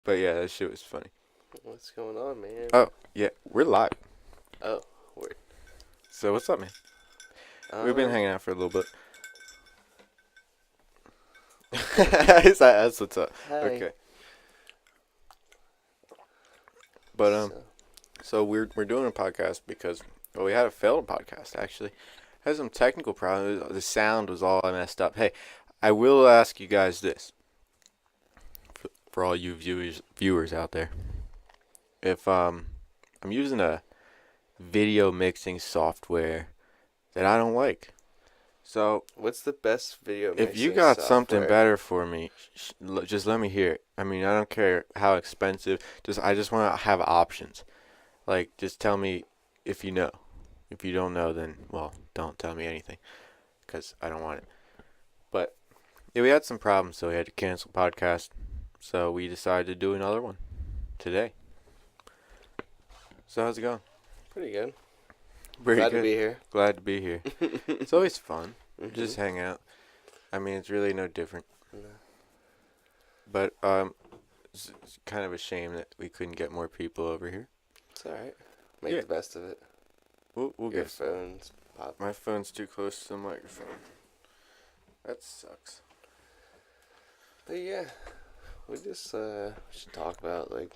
But yeah, that shit was funny. What's going on, man? Oh, yeah, we're live. Oh, word. So what's up, man? We've been Um, hanging out for a little bit. That's what's up. Hi. Okay. But So, so we're doing a podcast because we had a failed podcast actually. Had some technical problems. The sound was all messed up. Hey, I will ask you guys this for all you viewers out there. If I'm using a video mixing software that I don't like. So what's the best video if you mixing got something software? better for me, just let me hear it. I mean, I don't care how expensive. I just want to have options. Like, just tell me if you know. If you don't know, then well, don't tell me anything, because I don't want it. But yeah, we had some problems, so we had to cancel podcast. So we decided to do another one today. So how's it going? Pretty good. Pretty Glad to good. be here. Glad to be here. It's always fun. Mhm. Just hang out. I mean, it's really no different. No, But it's kind of a shame that we couldn't get more people over here. it's all right. Make Yeah, the best of it. we'll Your get some. phone's pop. My phone's too close to the microphone. That sucks. But yeah, we just should talk about like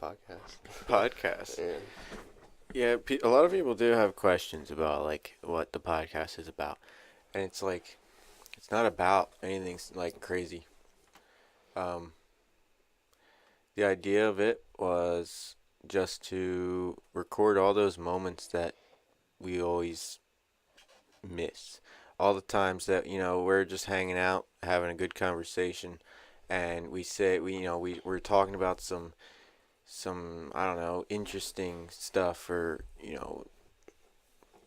podcasts. Podcast. Yeah. Yeah, a lot of people do have questions about like what the podcast is about, and it's like it's not about anything like crazy. Um, the idea of it was just to record all those moments that we always miss. All the times that, we're just hanging out, having a good conversation, and we say we're talking about some I don't know, interesting stuff, or,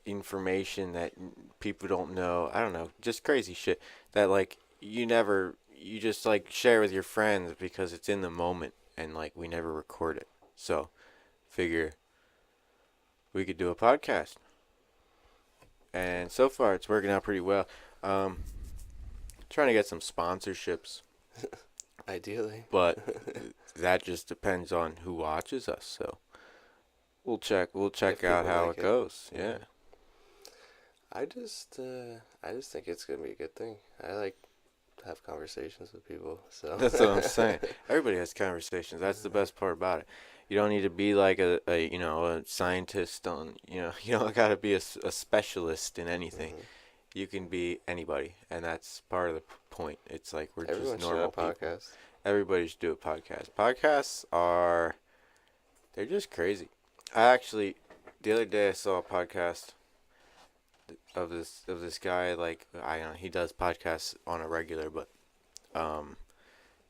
information that people don't know. I don't know, just crazy shit that like you just like share with your friends because it's in the moment, and like we never record it. So, figure we could do a podcast. And so far it's working out pretty well. Um, Trying to get some sponsorships, Ideally. but that just depends on who watches us. So we'll check If out people how like it it. goes. Yeah. Yeah. I just think it's gonna be a good thing. I like to have conversations with people. So. That's what I'm saying. Everybody has conversations. That's the best part about it. You don't need to be like a scientist on, you don't got to be a specialist in anything. Mhm. You can be anybody, and that's part of the point. It's like we're just Everyone should have normal a people. podcast. Everybody should do a podcast. Podcasts are, they're just crazy. I actually, the other day I saw a podcast of this guy. Like, I don't know, he does podcasts on a regular, but um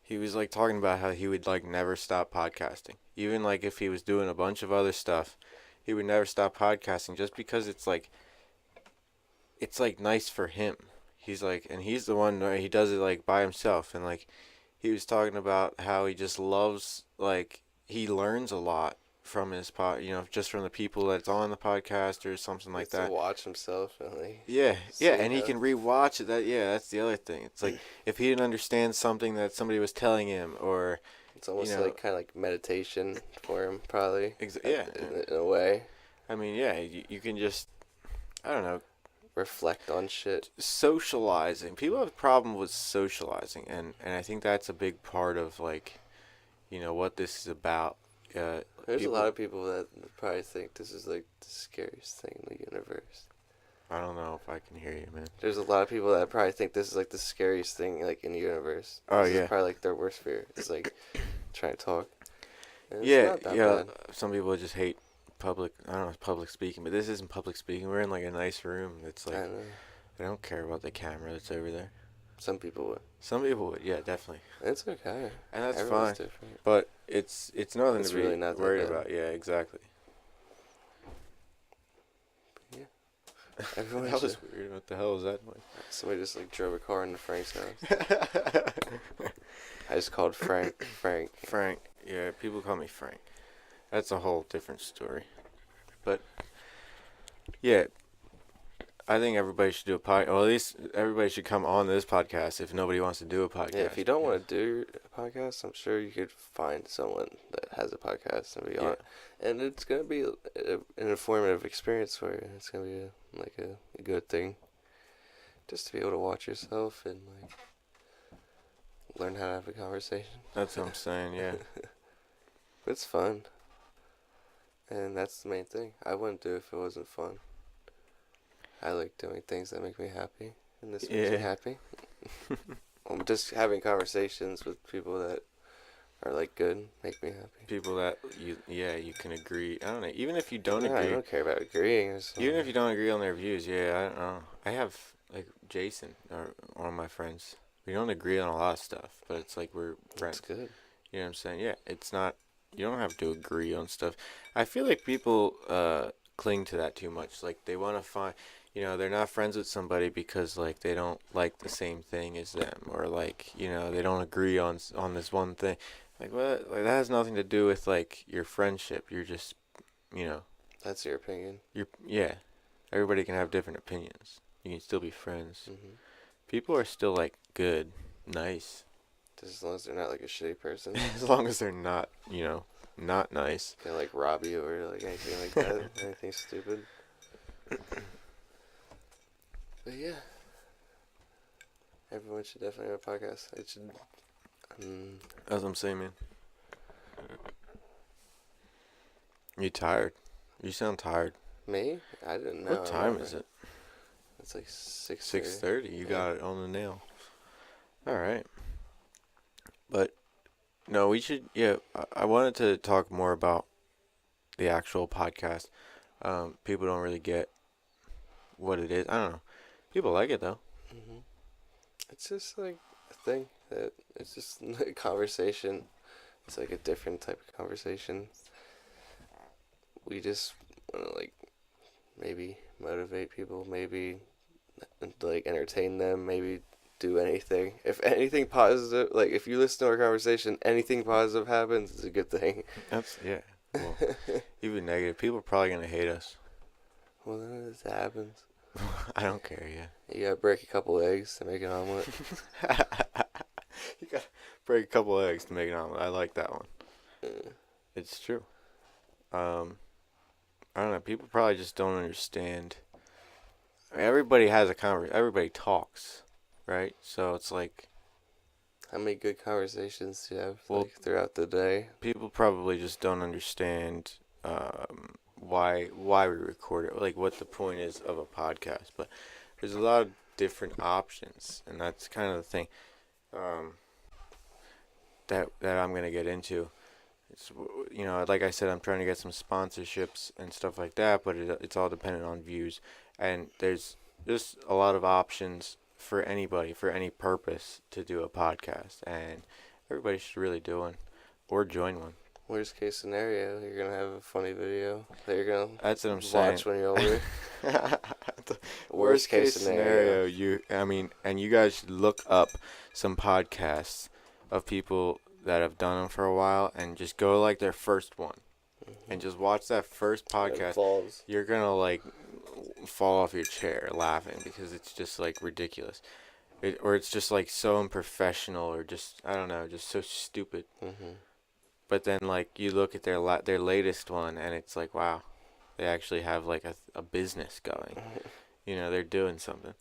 he was like talking about how he would like never stop podcasting. Even like if he was doing a bunch of other stuff, he would never stop podcasting, just because it's like nice for him. He's like, and he's the one where he does it like by himself, and like he was talking about how he just loves, like, he learns a lot from his just from the people that's on the podcast or something like Gets to that. watch himself and like Yeah, yeah, see and he how can rewatch it. That's the other thing. It's like if he didn't understand something that somebody was telling him, or it's you almost know, like kind of like meditation for him, probably. yeah. In a way, I mean, yeah, you can just, I don't know, reflect on shit. socializing. People have a problem with socializing, and I think that's a big part of, like, what this is about. There's a lot People, of people that probably think this is like the scariest thing in the universe. I don't know if I can hear you, man. There's a lot of people that probably think this is like the scariest thing like in the universe. Oh This is yeah, probably like their worst fear. It's like trying to talk. And it's yeah, not that yeah. bad. Some people just hate public. I don't know, public speaking, but this isn't public speaking. We're in like a nice room. It's I like know. I don't care about the camera that's over there. Some people would. Some people would, yeah, definitely, It's okay. and that's Everyone's fine. different. But it's nothing It's to really be not that worried bad. about. Yeah, exactly. Yeah. Everyone That should. was weird. What the hell was that Somebody just like drove a car into Frank's house. noise? I just called Frank. Frank. Frank. Yeah, people call me Frank. That's a whole different story. But yeah, I think everybody should do a podcast. Well, at least everybody should come on this podcast if nobody wants to do a Yeah, if podcast. you don't want to do a podcast, I'm sure you could find someone that has a podcast and be on Yeah. it. And it's gonna be an informative experience for you. It's gonna be a good thing, just to be able to watch yourself and like learn how to have a conversation. That's what I'm saying. Yeah. But it's fun, and that's the main thing. I wouldn't do it if it wasn't fun. I like doing things that make me happy, and this makes me Yeah. happy. Just having conversations with people that are like good make me happy. People that you can agree. I don't know. Even if you don't Yeah, I agree, don't care about agreeing or something. even if you don't agree on their views, yeah, I don't know. I have like Jason, or one of my friends. We don't agree on a lot of stuff, but it's like we're friends. That's good. You know what I'm saying? Yeah, it's not. You don't have to agree on stuff. I feel like people cling to that too much. Like they want to find, they're not friends with somebody because like they don't like the same thing as them, or like they don't agree on this one thing. Like what? Like that has nothing to do with like your friendship. You're just, you know, That's your opinion. yeah. Everybody can have different opinions. You can still be friends. Mm-hmm. People are still like good, nice, Just as long as they're not like a shitty person. as long as they're not, not nice. Gonna like rob you or like anything like that. Anything stupid. But yeah, everyone should definitely have a podcast. It should. As I'm saying, man. You tired? You sound tired. Me? I didn't know. What time is it? It's like 6:30. 6:30. You got it on the nail. All right. But no, we should. Yeah, I wanted to talk more about the actual podcast. People don't really get what it is. I don't know. People like it though. Mm-hmm. It's just like a thing that it's just a conversation. It's like a different type of conversation. We just want to like maybe motivate people, maybe like entertain them, maybe do anything. If anything positive, like if you listen to our conversation, anything positive happens, it's a good thing. That's yeah. Well, even negative, people are probably gonna hate us. Well, then it happens. I don't care. Yeah. You gotta break a couple eggs to make an omelet. You gotta break a couple eggs to make an omelet. I like that one. It's true. I don't know. People probably just don't understand. I mean, everybody has a conversation. Everybody talks, right? So it's like How many good conversations do you have Well- like throughout the day? people probably just don't understand why we record it, like what the point is of a podcast. But there's a lot of different options, and that's kind of the thing that I'm gonna get into. It's like I said, I'm trying to get some sponsorships and stuff like that, but it's all dependent on views, and there's just a lot of options for anybody for any purpose to do a podcast, and everybody should really do one or join one. Worst case scenario, you're gonna have a funny video that you're gonna That's what I'm saying. watch when you're older. The Worst case scenario. and you guys should look up some podcasts of people that have done them for a while and just go to like their first one and just watch that first podcast. Falls. You're gonna like fall off your chair laughing because it's just like ridiculous. Or it's just like so unprofessional, or just I don't know, just so stupid. Mm-hmm. But then like you look at their latest one and it's like, wow, they actually have like a business going. They're doing something.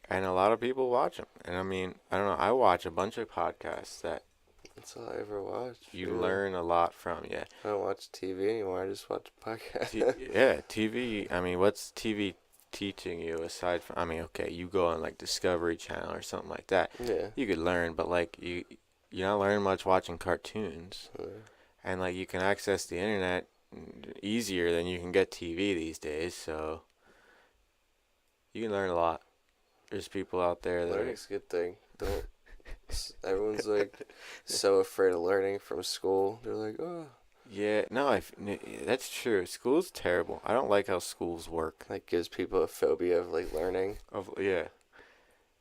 And a lot of people watch them. And I mean, I don't know, I watch a bunch of podcasts that That's all I ever watched. you really. learn a lot from. Yeah. I don't watch TV anymore. I just watch podcasts. Yeah, TV. I mean, what's TV teaching you aside from? I mean, okay, you go on like Discovery Channel or something like that. Yeah. You could learn, but like you're not learning much watching cartoons. And like you can access the internet easier than you can get TV these days, so you can learn a lot. There's people out there that Learning's a good thing. Don't. Everyone's like so afraid of learning from school. They're like, oh. yeah, no, that's true. School's terrible. I don't like how schools work. Like gives people a phobia of like learning. Yeah,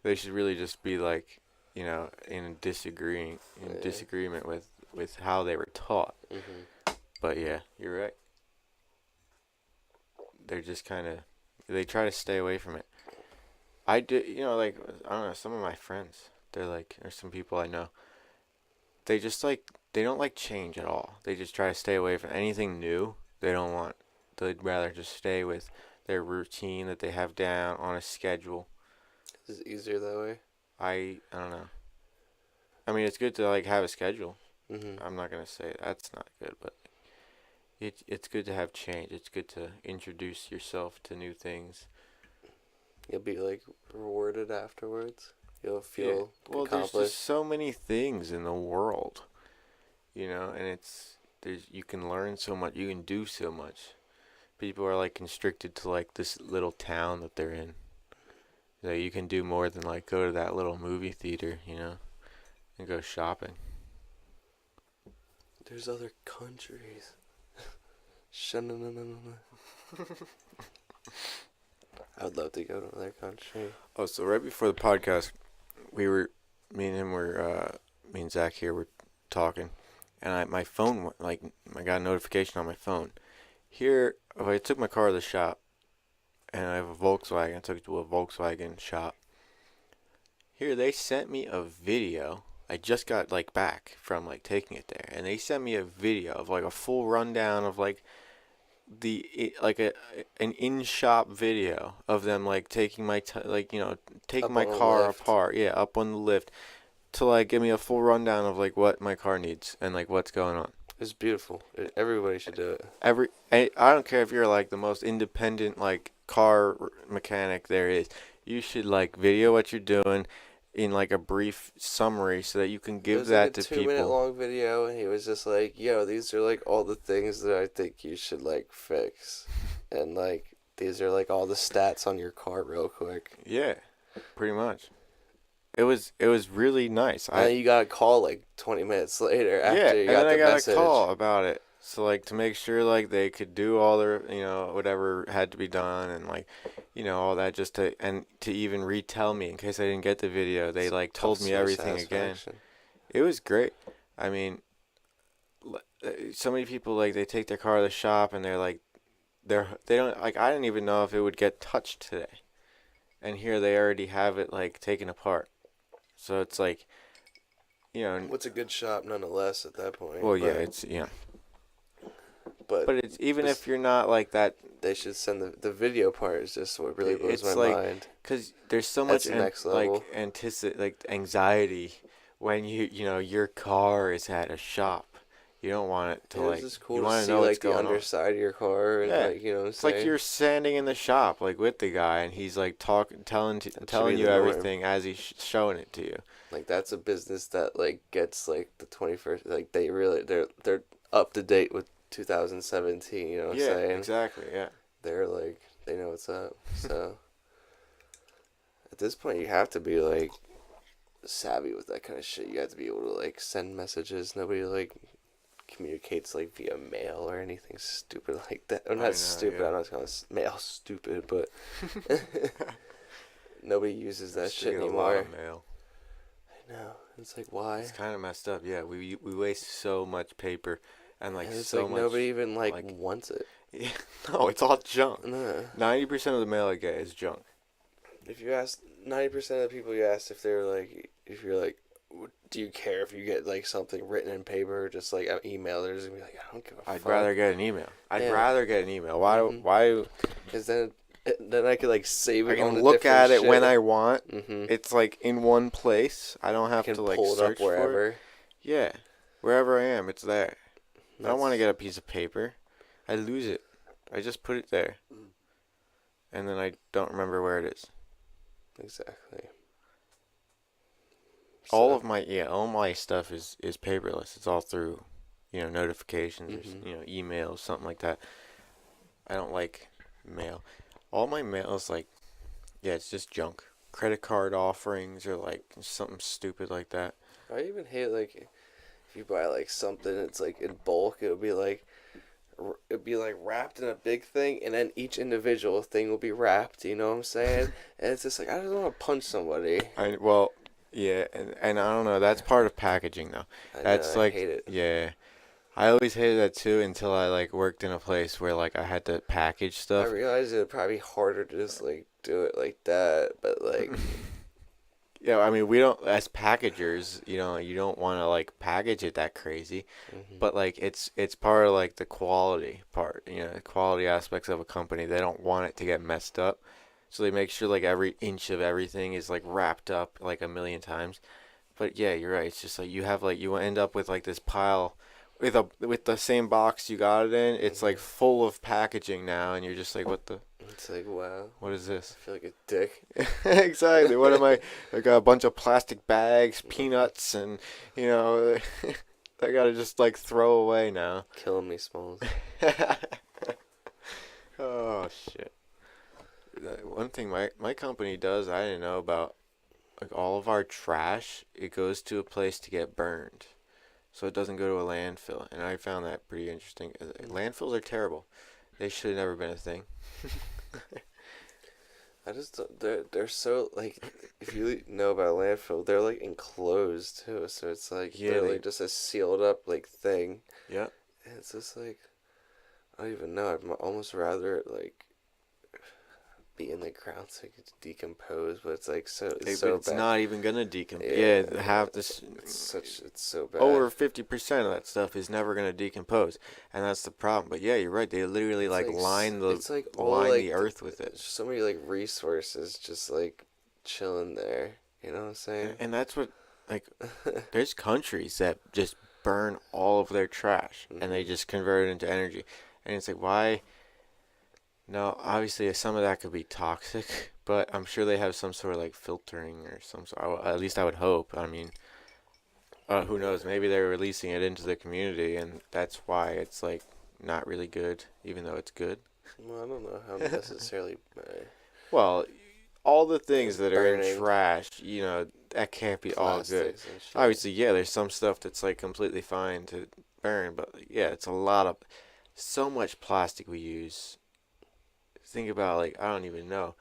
they should really just be like, in disagreement with how they were taught. Mm-hmm. But yeah, you're right. They're just kind of they try to stay away from it. I do, like I don't know, some of my friends, they're like, or some people I know, they just like they don't like change at all. They just try to stay away from anything new. They don't want. They'd rather just stay with their routine that they have down on a schedule. Is it easier that way? I don't know. I mean, it's good to like have a schedule. Mm-hmm. I'm not gonna say that's not good, but it's good to have change. It's good to introduce yourself to new things. You'll be like rewarded afterwards. You'll Yeah. feel Well, there's just accomplished. so many things in the world, and you can learn so much, you can do so much. People are like constricted to like this little town that they're in. You can do more than like go to that little movie theater, and go shopping. There's other countries. Shananana. I would love to go to another country. Oh, so right before the podcast, we were, me and him were, me and Zach here were talking, and my phone, like, I got a notification on my phone. Here, I took my car to the shop, and I have a Volkswagen. I took it to a Volkswagen shop. Here, they sent me a video. I just got, like, back from, like, taking it there, and they sent me a video of, like, a full rundown of, like, an in-shop video of them like taking taking Up my on a car lift. apart, yeah, up on the lift to like give me a full rundown of like what my car needs and like what's going on. It's beautiful. Everybody should do it. I don't care if you're like the most independent like car mechanic there is. You should like video what you're doing in like a brief summary so that you can It give was like a that to 2 minute people. long video, and he was just like, "Yo, these are like all the things that I think you should like fix, and like these are like all the stats on your car, real quick." Yeah, pretty much. It was really nice. And then you got a call like 20 minutes later Yeah, after you and then got I the got message. a call about it. So like to make sure like they could do all their whatever had to be done and like all that just to even retell me in case I didn't get the video. They like told me Customer everything again. satisfaction. It was great. I mean, so many people like they take their car to the shop and they don't like I didn't even know if it would get touched today. And here they already have it like taken apart. So it's like What's a good shop, nonetheless, at that point. well, yeah, But, it's but but it's even this- if you're not like that. they should send the video part. Is just what really blows It's my like mind. because there's so That's much next level. like anxiety when your car is at a shop. You don't want it to It was like just cool you to want to see know what's like the going on. underside of your car and Yeah. like what I'm It's like saying. you're standing in the shop like with the guy and he's like telling be you the norm. everything as he's showing it to you. Like that's a business that like gets like the 21st. Like they're up to date with 2017. You know what I'm Yeah, saying? exactly. Yeah. They're like they know what's up. So at this point, you have to be like savvy with that kind of shit. You have to be able to like send messages. Nobody like communicates like via mail or anything stupid like that. Or I not know, stupid. yeah. I'm not gonna mail stupid, but nobody uses that Still shit get a lot anymore. of mail. I know. It's like why? It's kind of messed up. Yeah, we waste so much paper and like And it's so like much. nobody even like like- wants it. Yeah, no, it's all junk. No. 90% of the mail I get is junk. If you ask 90% of the people you ask if you're like, do you care if you get like something written in paper or just like an email? They're just gonna be like, I don't give a fuck. I'd rather get an email. I'd Yeah. rather get an email. Why? Mhm. Why? Because then I could like save I it. on can a look different at it shit. when I want. Mhm. It's like in one place. I don't I have can to like pull it search up for it. wherever. Yeah, wherever I am, it's there. I don't want to That's- get a piece of paper. I lose it. I just put it there, and then I don't remember where it is. Exactly. All So- of my stuff is paperless. It's all through, notifications Mhm. or emails, something like that. I don't like mail. All my mail is like, yeah, it's just junk. Credit card offerings or like something stupid like that. I even hate like if you buy like something, it's like in bulk. It'd be like wrapped in a big thing, and then each individual thing will be wrapped. You know what I'm saying? And it's just like I just want to punch somebody. Yeah, and I don't know. That's part of packaging though. I That's know, I like, hate it. yeah, I always hated that too until I like worked in a place where like I had to package I stuff. realized it'd probably be harder to just like do it like that, but like, Yeah, I mean, we don't as packagers, you don't want to like package it that crazy, hmm but like it's part of like the quality part, the quality aspects of a company. They don't want it to get messed up. So they make sure like every inch of everything is like wrapped up like a million times. But yeah, you're right. It's just like you end up with like this pile with the same box you got it in. It's like hmm full of packaging now, and you're just like, it's like wow, what is I this? feel like a dick. Exactly. What am I? I got a bunch of plastic bags, peanuts, and you know, I gotta just like throw away now. Killing me, Smalls. Oh shit. One thing my company does I didn't know about, like all of our trash, it goes to a place to get burned. So it doesn't go to a landfill, and I found that pretty interesting. Landfills are terrible. They should have never been a thing. I just they're so like if you know about landfill, they're like enclosed too, so it's like Yeah, they're they like just a sealed up like thing. yeah. And it's just like I don't even know. I'd almost rather it like be in the ground so it could decompose, but it's like it's But so it's bad. not even gonna decompose. Yeah, Yeah, half this it's so bad. over 50% of that stuff is never gonna decompose, and that's the problem. But yeah, you're right. They literally It's like like it's like all line the like earth with it, so many like resources just like chilling there. You know what I'm saying? and that's what like there's countries that just burn all of their trash and they hmm just convert it into energy, and it's like why? No, obviously some of that could be toxic, but I'm sure they have some sort of like filtering or some sort. At least I would hope. I mean, who knows? Maybe they're releasing it into the community, and that's why it's like not really good, even though it's good. Well, I don't know how necessarily Well, all the things it's that are in burning trash, that can't be all good. plastics and shit. Obviously, yeah, there's some stuff that's like completely fine to burn, but yeah, it's a lot of so much plastic we use. Think about like I don't even know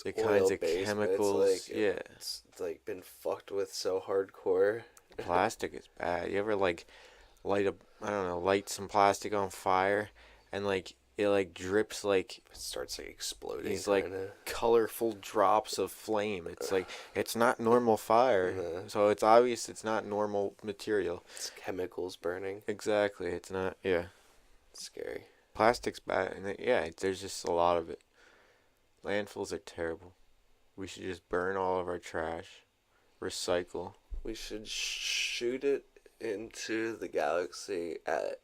the kinds Oil of based, but chemicals. Yeah, it's like been fucked with so hardcore. plastic is bad. You ever like I don't know, light some plastic on fire and like it like drips like It starts like exploding, these like kind of. colorful drops of flame. It's like it's not normal fire. Uh, So it's obvious it's not normal material. it's chemicals burning. Exactly. It's not, yeah. It's scary. Plastic's bad and yeah, there's just a lot of it. Landfills are terrible. We should just burn all of our trash, recycle. We should shoot it into the galaxy at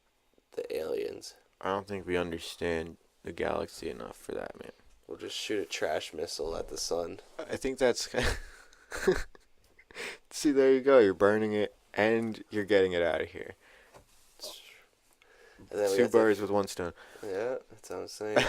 the aliens. I don't think we understand the galaxy enough for that, man. We'll just shoot a trash missile at the sun. I think that's See, there you go. You're burning it and you're getting it out of here. And then we Two have birds with one stone. yeah, that's what I'm saying.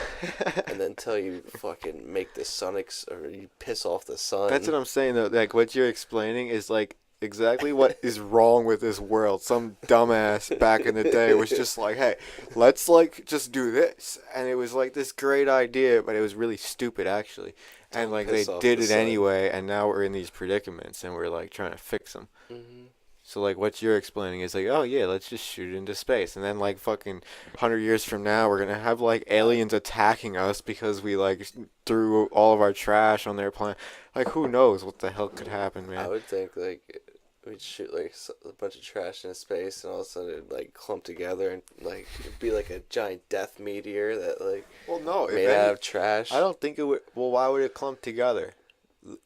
And then until you fucking make the sun or you piss off the sun. That's what I'm saying though. Like what you're explaining is like exactly what is wrong with this world. Some dumbass back in the day was just like, "Hey, let's like just do this," and it was like this great idea, but it was really stupid actually. And Don't like they piss off did the it sun. anyway, and now we're in these predicaments, and we're like trying to fix them. hmm So like what you're explaining is like, oh yeah, let's just shoot it into space, and then like fucking 100 years from now, we're gonna have like aliens attacking us because we like threw all of our trash on their planet. Like who knows what the hell could happen, I man? would think like we'd shoot like a bunch of trash into space, and all of a sudden it'd like clump together and like it'd be like a giant death meteor that like Well, no, made out of trash. I don't think it would. Well, why would it clump together?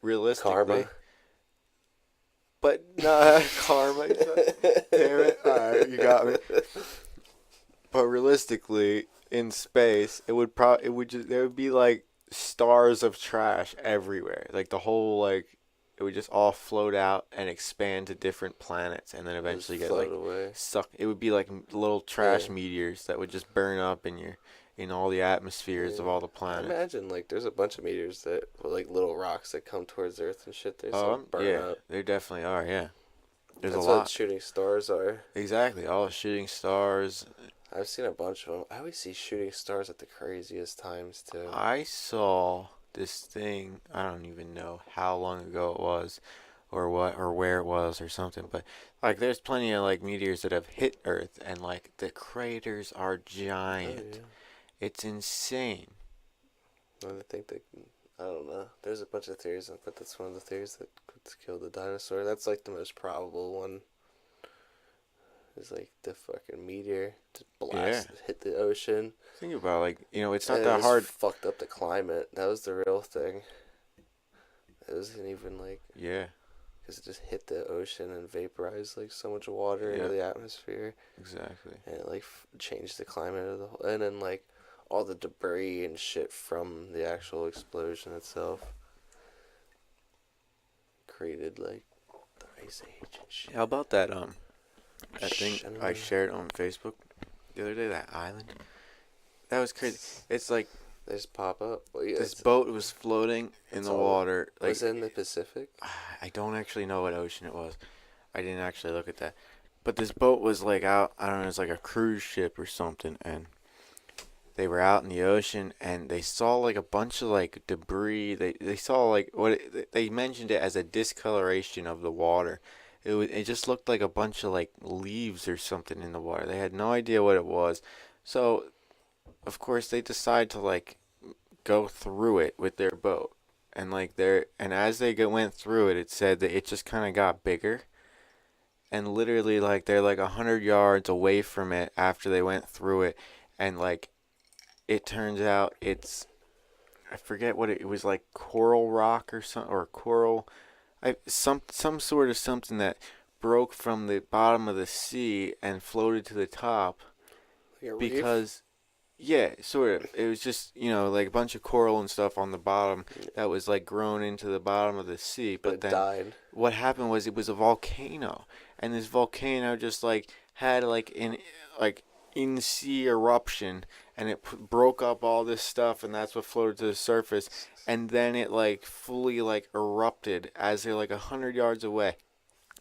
Realistically, Karma. but nah, karma. Damn it! All right, you got me. But realistically, in space, it would just there would be like stars of trash everywhere. Like the whole like it would just all float out and expand to different planets, and then Just eventually get float like away. sucked. It would be like little trash Yeah. meteors that would just burn up in all the atmospheres of Yeah. all the planets. Imagine like there's a bunch of meteors that were like little rocks that come towards Earth and shit. They just Oh, like burn yeah, up. there definitely are. Yeah, there's That's a what lot. shooting stars are. Exactly, all the shooting stars. I've seen a bunch of them. I always see shooting stars at the craziest times too. I saw this thing. I don't even know how long ago it was, or what or where it was or something. But like, there's plenty of like meteors that have hit Earth, and like the craters are Oh giant. yeah. It's insane. I think they. I don't know. There's a bunch of theories, but that's one of the theories that could kill the dinosaur. That's like the most probable one. Is like the fucking meteor just Yeah. blast hit the ocean, Think about, like, it's not and it that just hard. fucked up the climate. That was the real thing. It wasn't even like Yeah. because it just hit the ocean and vaporized like so much water into Yeah. the atmosphere, Exactly. and it like changed the climate of the whole. And then like all the debris and shit from the actual explosion itself created like the ice age and shit. How about that thing I Cinnamon. shared on Facebook the other day, that island? That was crazy. It's like They just pop up. Well, yeah, this boat was floating in it's the all. water. Like, Was it in the Pacific? I don't actually know what ocean it was. I didn't actually look at that. But this boat was like out, I don't know, it's like a cruise ship or something, and they were out in the ocean, and they saw like a bunch of like debris. They saw like they mentioned it as a discoloration of the water. It just looked like a bunch of like leaves or something in the water. They had no idea what it was. So, of course, they decide to like go through it with their boat. And as went through it, it said that it just kind of got bigger, and literally like they're like 100 yards away from it after they went through it, and like it turns out it's, I forget what it was, like coral rock or some, or coral, some sort of something that broke from the bottom of the sea and floated to the top. Like a reef? Because, yeah, sort of, it was just, like a bunch of coral and stuff on the bottom that was like grown into the bottom of the sea. But But it then died. what happened was it was a volcano, and this volcano just like had like in sea eruption, and it broke up all this stuff, and that's what floated to the surface. And then it like fully like erupted as they're like 100 yards away.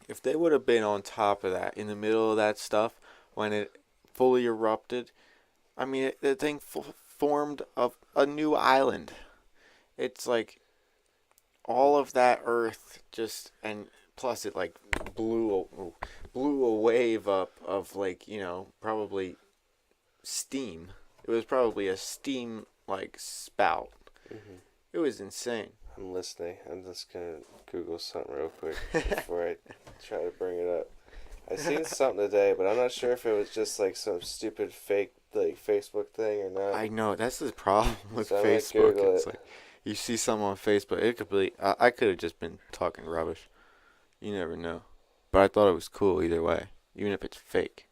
If they would have been on top of that, in the middle of that stuff, when it fully erupted, I mean, the thing formed of a new island. It's like all of that earth just, and plus it like blew a wave up of like, probably steam. It was probably a steam like spout. Hmm. It was insane. I'm listening. I'm just gonna Google something real quick before I try to bring it up. I seen something today, but I'm not sure if it was just like some stupid fake like Facebook thing or not. I know that's the problem with So I'm gonna Facebook. Google It's it. like you see something on Facebook, it could be. I could have just been talking rubbish. You never know. But I thought it was cool either way, even if it's fake.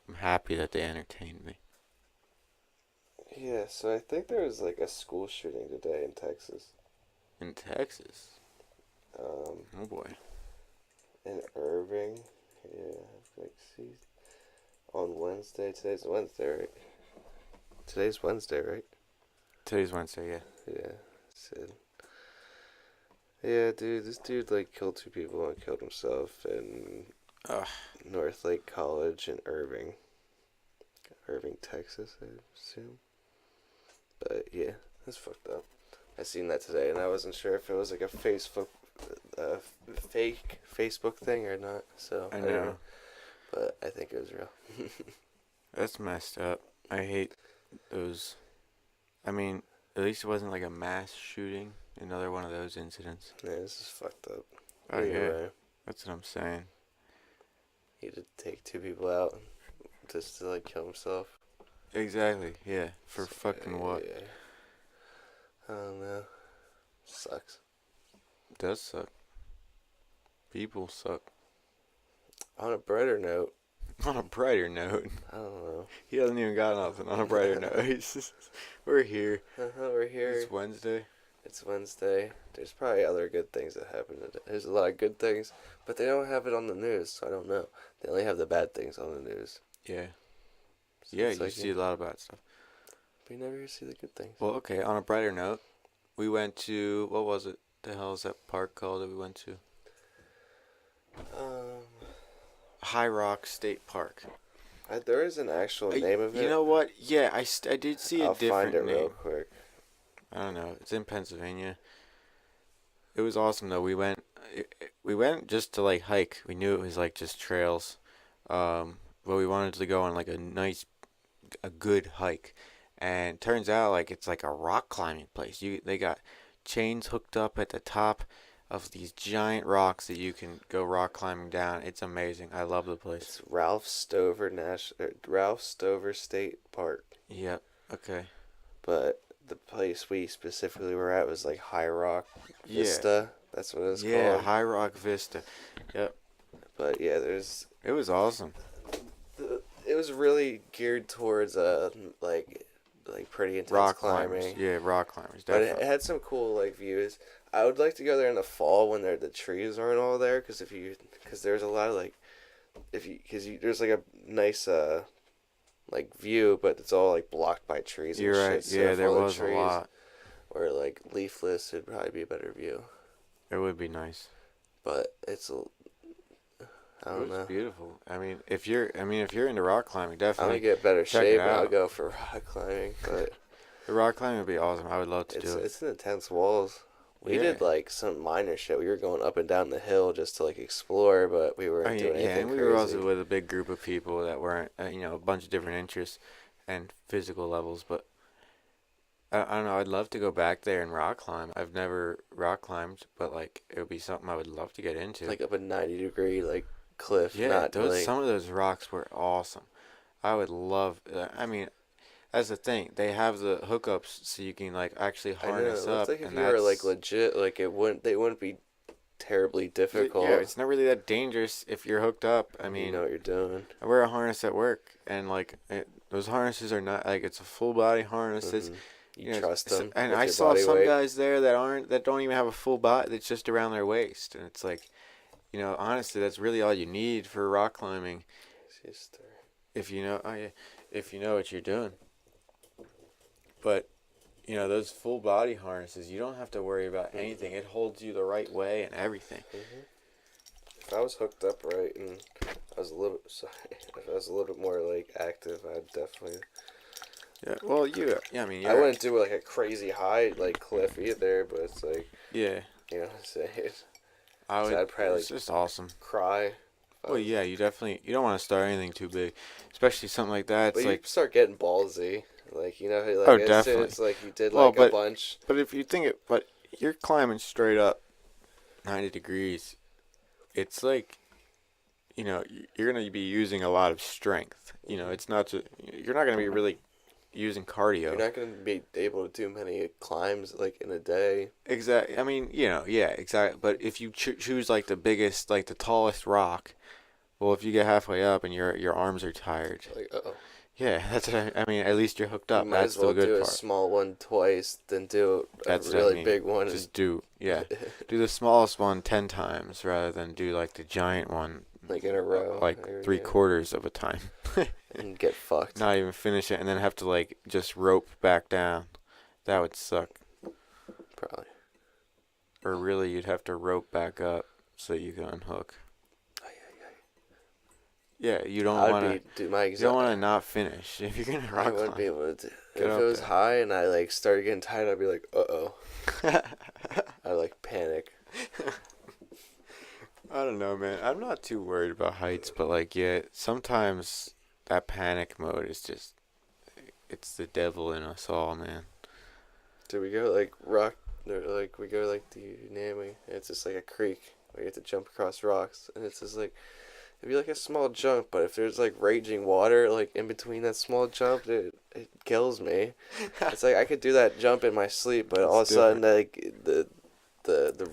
I'm happy that they entertained me. Yeah, so I think there was like a school shooting today in Texas. In Texas. Um, Oh boy. in Irving. Yeah, like see on Wednesday. Today's Wednesday, right? Today's Wednesday, right? Today's Wednesday, yeah. Yeah. Said. Yeah, dude, this dude like killed two people and killed himself in Ugh. North Lake College in Irving, Texas, I assume. But yeah, that's fucked up. I seen that today, and I wasn't sure if it was like a uh, fake Facebook thing or not. So I don't know. but I think it was real. That's messed up. I hate those. I mean, at least it wasn't like a mass shooting. Another one of those incidents. Yeah, this is fucked up. Oh Either yeah, way, that's what I'm saying. he had to take two people out just to like kill himself. Exactly. Yeah. For So, fucking what? Yeah. I don't know. Sucks. It does suck. People suck. On a brighter note, On a brighter note, I don't know. he hasn't even got nothing. On a brighter note, we're here. We're here. It's Wednesday. It's Wednesday. There's probably other good things that happen today. There's a lot of good things, but they don't have it on the news, so I don't know. They only have the bad things on the news. Yeah. So Yeah, it's you like, see a lot of bad stuff. but you never see the good things. Well, okay, on a brighter note, we went to, what was it? The hell is that park called that we went to? Um, High Rock State Park. there is an actual name of it. You know what? Yeah, I did see a I'll different find it name. real quick. I don't know. It's in Pennsylvania. It was awesome though. We went. we went just to like hike. We knew it was like just trails, but we wanted to go on like a good hike, and turns out like it's like a rock climbing place. They got chains hooked up at the top of these giant rocks that you can go rock climbing down. It's amazing. I love the place. It's Ralph Stover State Park, Yep. Okay. but the place we specifically were at was like High Rock Yeah. Vista. That's what it's Yeah. called. High Rock Vista. Yep. But yeah, there's It was awesome. it was really geared towards like pretty intense Rock climbers. climbing. Yeah, rock climbers. But it Definitely. had some cool like views. I would like to go there in the fall when the trees aren't all there, because there's a lot of like if you because you there's like a nice like view, but it's all like blocked by trees and You're shit. right. So Yeah, if there all the was a trees lot. were like leafless, it'd probably be a better view. It would be nice. But I It don't was know. beautiful. If you're into rock climbing, I'm gonna definitely get better check it shape and I'll out. go for rock climbing. But The rock climbing would be awesome. I would love to it's do it. it's an intense walls. We Yeah. did like some minor shit. We were going up and down the hill just to like explore, but we weren't doing Yeah, anything and we crazy. were also with a big group of people that weren't, a bunch of different interests and physical levels. But I don't know. I'd love to go back there and rock climb. I've never rock climbed, but like it would be something I would love to get into. Like up a 90-degree like cliff, Yeah, not those like some of those rocks were awesome. I would love. I mean, that's the thing. They have the hookups so you can like actually I know. harness It looks up, like if and you were like that's legit, like they wouldn't be terribly difficult. yeah. It's not really that dangerous if you're hooked up. I You mean, know what you're doing. I wear a harness at work, and those harnesses are not like it's a full body harness. It's Hmm. You you know, trust them and with I your saw body some weight. guys there that don't even have a full body. That's just around their waist, and it's like, honestly, that's really all you need for rock climbing Sister. if you know, if you know what you're doing. But those full body harnesses, you don't have to worry about anything. It holds you the right way and everything. Hmm. If I was hooked up right and I was a little sorry, if I was a little bit more like active, I'd definitely. Yeah. Well, yeah. I mean, I wouldn't do like a crazy high like cliff either, but it's like Yeah. what I'm saying. I would. So I'd probably It's just awesome. cry. If I Well, was- yeah. You don't want to start anything too big, especially something like that. But It's you like, start getting ballsy, like like oh, as soon definitely. as like you did Well, like a but bunch. but if you think but you're climbing straight up 90 degrees. It's like, you're gonna be using a lot of strength. It's not just you're not gonna be really using cardio. You're not gonna be able to do many climbs like in a day. Exactly. I mean, yeah, exactly. But if you choose like the biggest, like the tallest rock, well, if you get halfway up and your arms are tired, Like yeah, that's what I mean. At least you're hooked you up. might That's as well the good do a part. small one twice, then do a That's what I really mean. big one. Just do the smallest one 10 times rather than do like the giant one like in a row, like or, 3/4 of a time. and get fucked. Not even finish it and then have to like just rope back down. That would suck. Probably. Or really, you'd have to rope back up so you can unhook. Yeah, you don't I'd want be to. do my You don't want to not finish if you're gonna I rock wouldn't be climb. able to. If Get it up was there. high and I like started getting tired, I'd be like, I'd like panic. I don't know, man. I'm not too worried about heights, but like, yeah, sometimes that panic mode is just. It's the devil in us all, man. Do we go like rock? Or like we go like the Unami? It's just like a creek where you have to jump across rocks, and it's just like it'd be like a small jump, but if there's like raging water like in between that small jump, it kills me. It's like I could do that jump in my sleep, but all of a sudden like the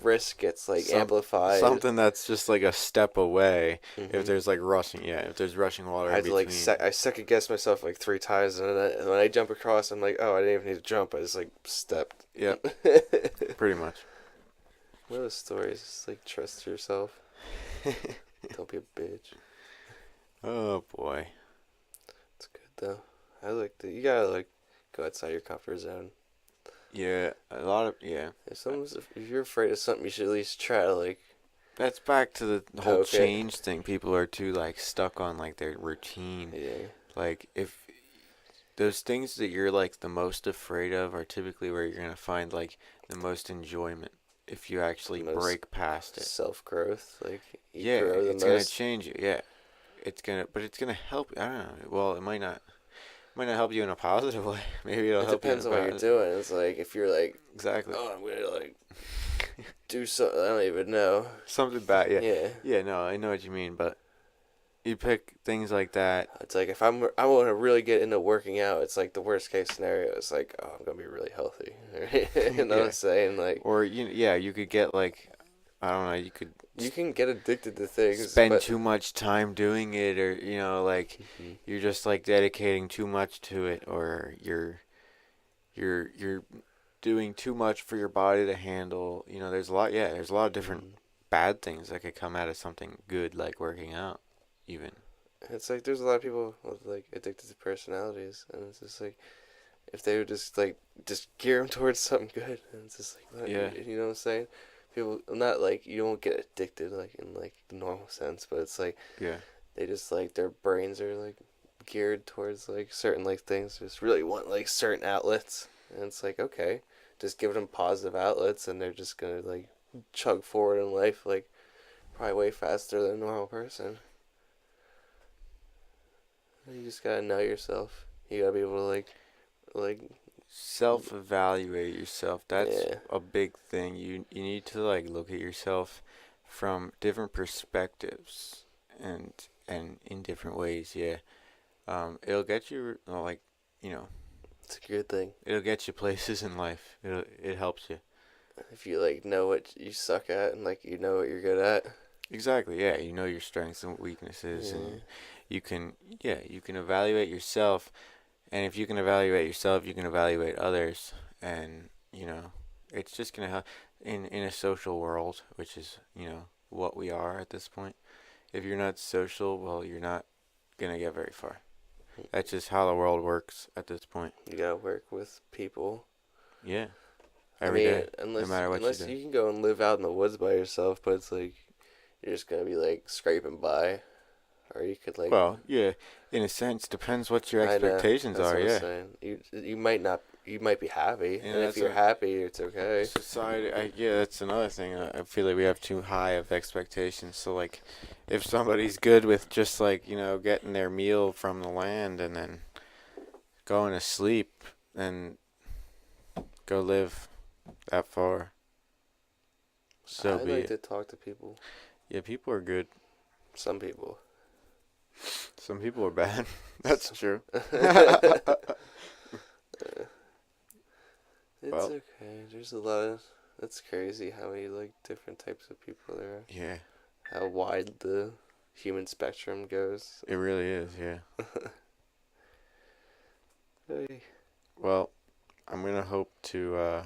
risk gets like amplified. Something that's just like a step away. Mhm. If there's like if there's rushing water I in had to like between. I second guess myself like 3 times, and then when I jump across, I'm like, oh, I didn't even need to jump. I just like stepped. Yep, pretty much. One of those stories is like trust yourself. Don't be a bitch. Oh boy. It's good though. I like you gotta like go outside your comfort zone. Yeah, a lot of If you're afraid of something, you should at least try to like. That's back to the whole Okay. change thing. People are too like stuck on like their routine. Yeah. Like if those things that you're like the most afraid of are typically where you're gonna find like the most enjoyment. if you actually most break past it. self growth. Like you Yeah, grow the it's gonna most. change you. Yeah, but it's gonna help. I don't know. Well, it might not help you in a positive way. Maybe it'll It help you in a depends on what you're positive. doing. It's like if you're like, Exactly. oh, I'm gonna like do something. I don't even know. Something bad. Yeah. Yeah. Yeah. No, I know what you mean, but you pick things like that. It's like if I want to really get into working out, it's like the worst case scenario. It's like, oh, I'm gonna be really healthy. You know what I'm Yeah. saying? Like Or yeah, you could get like, I don't know, you could you can get addicted to things, spend but too much time doing it, or like you're just like dedicating too much to it, or you're doing too much for your body to handle. There's a lot of different bad things that could come out of something good like working out, even. it's like there's a lot of people with like addicted to personalities, and it's just like if they would just like just gear them towards something good, and it's just like Yeah. you know what I'm saying? People not like you don't get addicted like in like the normal sense, but it's like Yeah. they just like their brains are like geared towards like certain like things, just really want like certain outlets, and it's like okay, just give them positive outlets, and they're just gonna like chug forward in life like probably way faster than a normal person. You just gotta know yourself. You gotta be able to like Self-evaluate yourself. That's yeah. a big thing. You need to like look at yourself from different perspectives and in different ways. Yeah. It'll get you like, you know, It's a good thing it'll get you places in life. It helps you. if you like know what you suck at and like you know what you're good at. Exactly. Yeah, you know your strengths and weaknesses, Yeah. and you can you can evaluate yourself. And if you can evaluate yourself, you can evaluate others, and it's just gonna help in a social world, which is what we are at this point. If you're not social, well, you're not gonna get very far. That's just how the world works at this point. You gotta work with people. Yeah, I every mean, day, no matter what you unless do. you can go and live out in the woods by yourself, but it's like you're just gonna be like scraping by, or you could like. Well, yeah, in a sense, depends what your I know. expectations That's are. what I'm Yeah, saying. You might not. You might be happy, and and if that's you're a happy, it's okay. society. That's another thing. I feel like we have too high of expectations. So like, if somebody's good with just like getting their meal from the land and then going to sleep and go live that far, so I be like it. to talk to people. Yeah, people are good. Some people. Some people are bad. That's true. It's Well, okay. There's a lot of. That's crazy how many like different types of people there are. yeah, How wide the human spectrum goes. it really is. Yeah. Hey. Well, I'm gonna hope to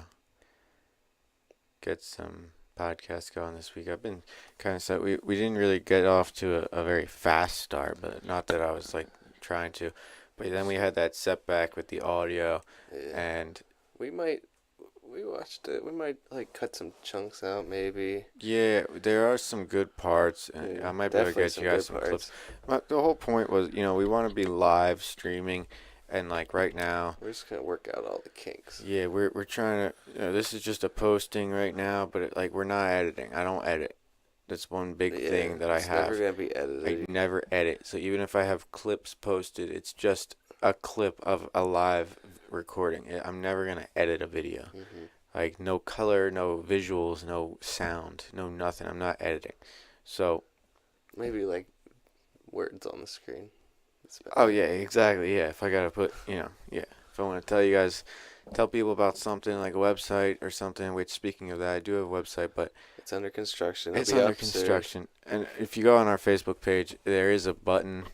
get some podcasts going this week. I've been kind of sad. We didn't really get off to a very fast start, but not that I was like trying to. But then we had that setback with the audio, Yeah. and We watched it. We might like cut some chunks out maybe. yeah, there are some good parts, and Yeah, I might be able to definitely get some you guys good some clips. parts. But the whole point was, we want to be live streaming, and like right now, We're just gonna work out all the kinks. yeah, we're trying to. This is just a posting right now, but like we're not editing. I don't edit. That's one big Yeah, thing that I it's never have. gonna be I edited. never edit. So even if I have clips posted, it's just a clip of a live recording. I'm never gonna edit a video. Hmm. Like no color, no visuals, no sound, no nothing. I'm not editing. So, Maybe like words on the screen. That's about oh it. yeah, exactly. Yeah, if I gotta put, yeah. If I want to tell people about something like a website or something. Which speaking of that, I do have a website, but It's under construction. it's It'll be under up soon. construction. And if you go on our Facebook page, there is a button,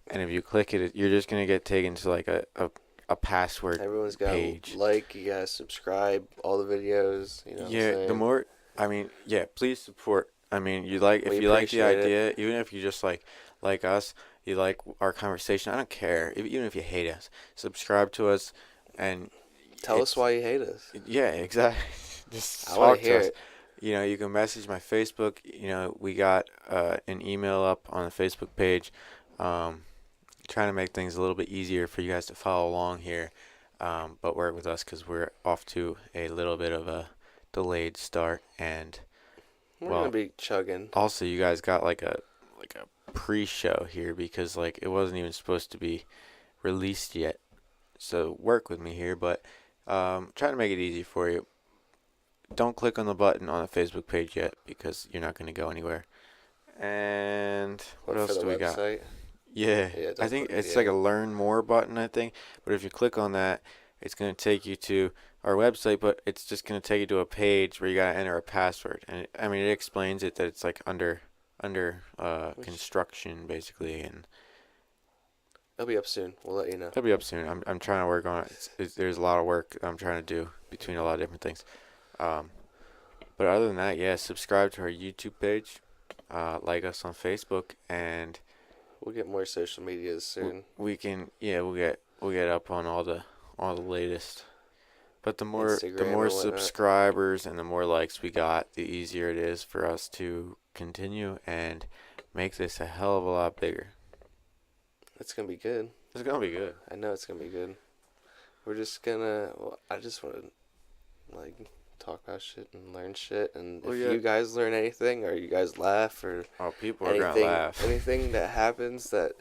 and if you click it, you're just gonna get taken to like a password Everyone's got page. like, you gotta subscribe, all the videos. You know what I'm Yeah, the saying? more, I mean, yeah, please support. I mean, if We you like the appreciate it. idea, even if you just like us, you like our conversation, I don't care. Even if you hate us, subscribe to us, and Tell us why you hate us. yeah, exactly. Just I want talk to to hear us. it. You can message my Facebook. We got an email up on the Facebook page, um, trying to make things a little bit easier for you guys to follow along here, but work with us because we're off to a little bit of a delayed start, and We're gonna well, be chugging. also you guys got like a pre-show here because like it wasn't even supposed to be released yet. So work with me here, but trying to make it easy for you. Don't click on the button on the Facebook page yet because you're not going to go anywhere. And what What for else the do we got? website? Yeah, Yeah, I don't think click. it's like Yeah, a learn more button, I think. But if you click on that, it's going to take you to our website, but it's just going to take you to a page where you got to enter a password. And I mean, it explains it that it's like under which construction basically, and it'll be up soon. We'll let you know. it'll be up soon. I'm trying to work on it. There's a lot of work I'm trying to do between a lot of different things. Um, but other than that, yeah, subscribe to our YouTube page, like us on Facebook, and We'll get more social medias soon. we can yeah we'll get up on all the latest. But the Instagram more and whatnot. subscribers and the more likes we got, the easier it is for us to continue and make this a hell of a lot bigger. It's gonna be good. It's gonna be good. I know it's gonna be good. We're just gonna. Well, I just want to like talk about shit and learn shit. And Well, if yeah. you guys learn anything, or you guys laugh, or Oh, people are gonna anything, laugh. anything that happens that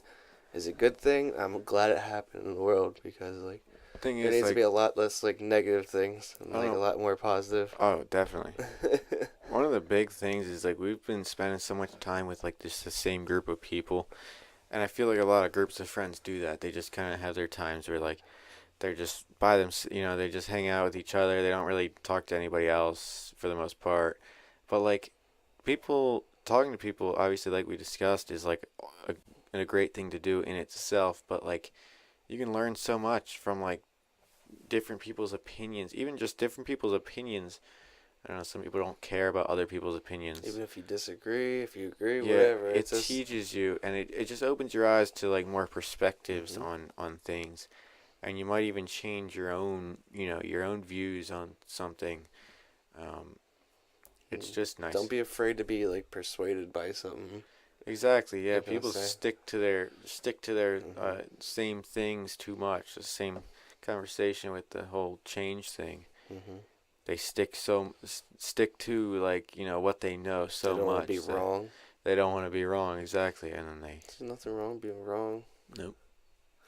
is a good thing, I'm glad it happened in the world because like Thing there is, needs to like, be a lot less like negative things and I like a don't. lot more positive. Oh, definitely. One of the big things is like we've been spending so much time with like just the same group of people, and I feel like a lot of groups of friends do that. They just kind of have their times where like they're just by them, they just hang out with each other. They don't really talk to anybody else for the most part. But like people talking to people, obviously, like we discussed, is like a great thing to do in itself. But like you can learn so much from like different people's opinions, even just different people's opinions. I don't know, some people don't care about other people's opinions. Even if you disagree, if you agree, Yeah, whatever, it it's just. teaches you and it just opens your eyes to like more perspectives Mhm. on things. And you might even change your own, your own views on something. Um, it's Mm. just nice. Don't be afraid to be like persuaded by something. Exactly. Yeah, I'm gonna people say. stick to their Mhm. same things too much. The same conversation with the whole change thing. Mhm. They stick to like what they know They so don't want to be much that wrong. they don't want to be wrong. Exactly, and then There's nothing wrong being wrong. nope,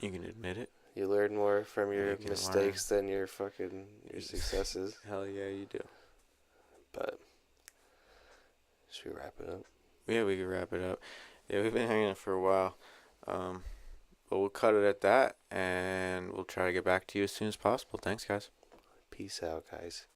you can admit it. You learn more from You your can learn. mistakes than your successes. Hell yeah, you do. But should we wrap it up? Yeah, we can wrap it up. Yeah, we've been hanging out for a while. Um, but we'll cut it at that, and we'll try to get back to you as soon as possible. Thanks, guys. Peace out, guys.